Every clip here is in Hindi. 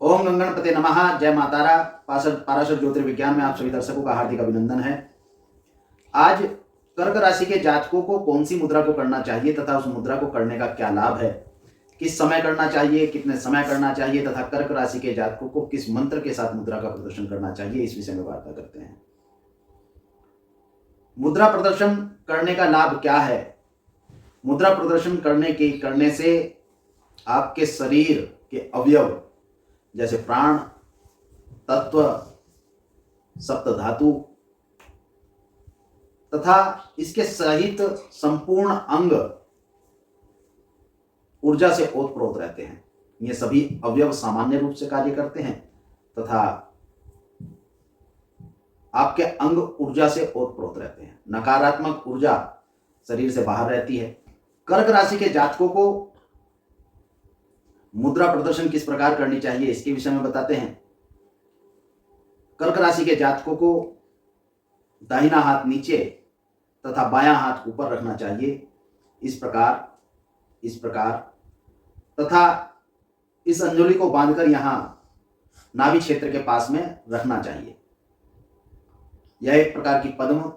ओम गंगणपते नमः। जय मातारा। पाराशर ज्योतिर्विज्ञान में आप सभी दर्शकों का हार्दिक अभिनंदन है। आज कर्क राशि के जातकों को कौन सी मुद्रा को करना चाहिए तथा उस मुद्रा को करने का क्या लाभ है, किस समय करना चाहिए, कितने समय करना चाहिए तथा कर्क राशि के जातकों को किस मंत्र के साथ मुद्रा का प्रदर्शन करना चाहिए, इस विषय में वार्ता करते हैं। मुद्रा प्रदर्शन करने का लाभ क्या है? मुद्रा प्रदर्शन करने से आपके शरीर के अवयव जैसे प्राण तत्व, सप्त धातु तथा इसके सहित संपूर्ण अंग ऊर्जा से ओतप्रोत रहते हैं। ये सभी अवयव सामान्य रूप से कार्य करते हैं तथा आपके अंग ऊर्जा से ओतप्रोत रहते हैं। नकारात्मक ऊर्जा शरीर से बाहर रहती है। कर्क राशि के जातकों को मुद्रा प्रदर्शन किस प्रकार करनी चाहिए, इसके विषय में बताते हैं। कर्क राशि के जातकों को दाहिना हाथ नीचे तथा बायां हाथ ऊपर रखना चाहिए, इस प्रकार तथा इस अंजलि को बांधकर यहां नाभि क्षेत्र के पास में रखना चाहिए। यह एक प्रकार की पद्म।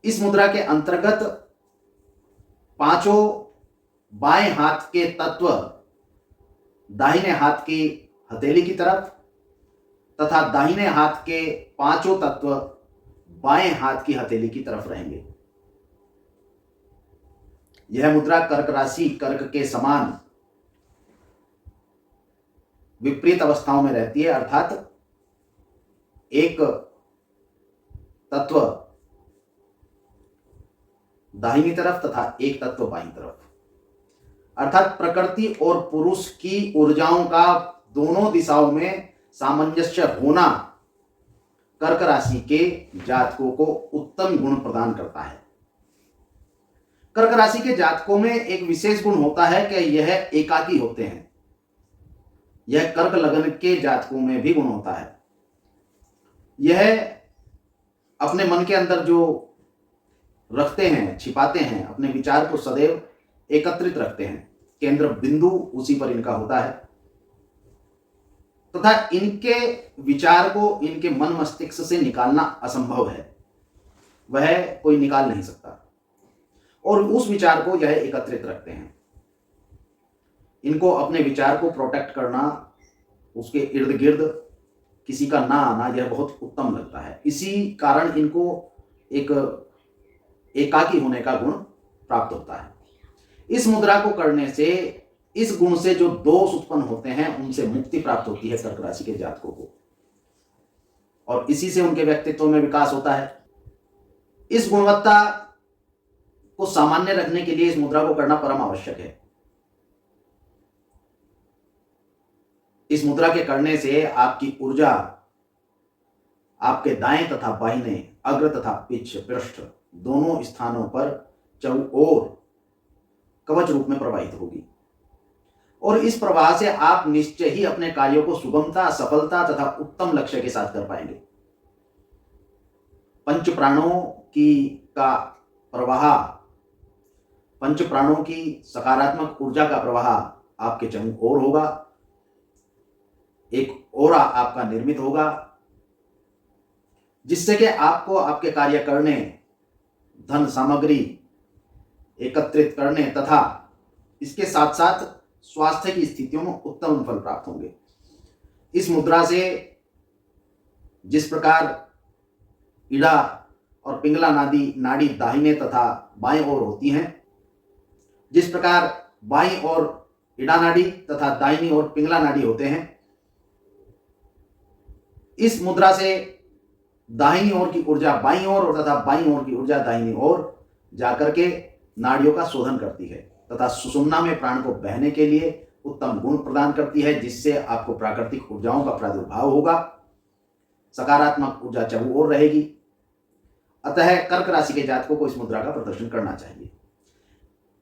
इस मुद्रा के अंतर्गत पांचों बाएं हाथ के तत्व दाहिने हाथ की हथेली की तरफ तथा दाहिने हाथ के पांचों तत्व बाएं हाथ की हथेली की तरफ रहेंगे। यह मुद्रा कर्क राशि कर्क के समान विपरीत अवस्थाओं में रहती है, अर्थात एक तत्व दाहिनी तरफ तथा एक तत्व बाईं तरफ, अर्थात प्रकृति और पुरुष की ऊर्जाओं का दोनों दिशाओं में सामंजस्य होना कर्क राशि के जातकों को उत्तम गुण प्रदान करता है। कर्क राशि के जातकों में एक विशेष गुण होता है कि यह एकाकी होते हैं। यह कर्क लग्न के जातकों में भी गुण होता है। यह अपने मन के अंदर जो रखते हैं, छिपाते हैं, अपने विचार को सदैव एकत्रित रखते हैं। केंद्र बिंदु उसी पर इनका होता है तथा इनके विचार को इनके मन मस्तिष्क से निकालना असंभव है, वह कोई निकाल नहीं सकता और उस विचार को यह एकत्रित रखते हैं। इनको अपने विचार को प्रोटेक्ट करना, उसके इर्द गिर्द किसी का ना आना, यह बहुत उत्तम लगता है। इसी कारण इनको एक एकाकी होने का गुण प्राप्त होता है। इस मुद्रा को करने से इस गुण से जो दोष उत्पन्न होते हैं उनसे मुक्ति प्राप्त होती है कर्क राशि के जातकों को, और इसी से उनके व्यक्तित्व में विकास होता है। इस गुणवत्ता को सामान्य रखने के लिए इस मुद्रा को करना परम आवश्यक है। इस मुद्रा के करने से आपकी ऊर्जा आपके दाएं तथा बाहिने, अग्र तथा पृष्ठ दोनों स्थानों पर चहुओर कवच रूप में प्रवाहित होगी और इस प्रवाह से आप निश्चय ही अपने कार्यों को सुगमता, सफलता तथा उत्तम लक्ष्य के साथ कर पाएंगे। पंच प्राणों की सकारात्मक ऊर्जा का प्रवाह आपके चहुओं ओर होगा। एक ओरा आपका निर्मित होगा जिससे कि आपको आपके कार्य करने, धन सामग्री एकत्रित करने तथा इसके साथ साथ स्वास्थ्य की स्थितियों में उत्तम फल प्राप्त होंगे। इस मुद्रा से जिस प्रकार इड़ा और पिंगला नाड़ी दाहिने तथा बाएं ओर होती हैं, जिस प्रकार बाईं ओर इड़ा नाड़ी तथा दाहिनी ओर पिंगला नाड़ी होते हैं, इस मुद्रा से दाहिनी ओर की ऊर्जा बाईं ओर तथा बाईं ओर की ऊर्जा दाहिनी ओर जाकर के नाड़ियों का शोधन करती है तथा सुषुम्ना में प्राण को बहने के लिए उत्तम गुण प्रदान करती है, जिससे आपको प्राकृतिक ऊर्जाओं का प्रादुर्भाव होगा, सकारात्मक ऊर्जा चहुओर रहेगी। अतः कर्क राशि के जातकों को इस मुद्रा का प्रदर्शन करना चाहिए।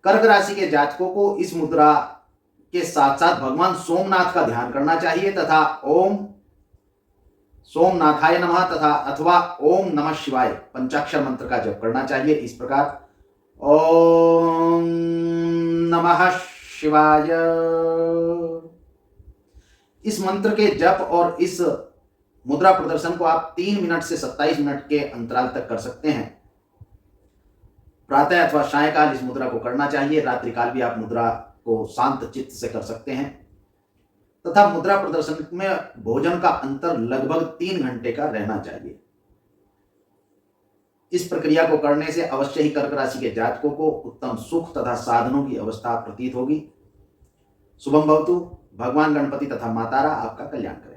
कर्क राशि के जातकों को इस मुद्रा के साथ साथ भगवान सोमनाथ का ध्यान करना चाहिए तथा ओम सोमनाथाय नमः तथा अथवा ओम नमः शिवाय पंचाक्षर मंत्र का जप करना चाहिए। इस प्रकार ओम नमः शिवाय। इस मंत्र के जप और इस मुद्रा प्रदर्शन को आप 3 मिनट से 27 मिनट के अंतराल तक कर सकते हैं। प्रातः अथवा सायकाल इस मुद्रा को करना चाहिए। रात्रिकाल भी आप मुद्रा को शांत चित्त से कर सकते हैं तथा मुद्रा प्रदर्शन में भोजन का अंतर लगभग 3 घंटे का रहना चाहिए। इस प्रक्रिया को करने से अवश्य ही कर्क राशि के जातकों को उत्तम सुख तथा साधनों की अवस्था प्रतीत होगी। शुभम भवतु। भगवान गणपति तथा मातारा आपका कल्याण करें।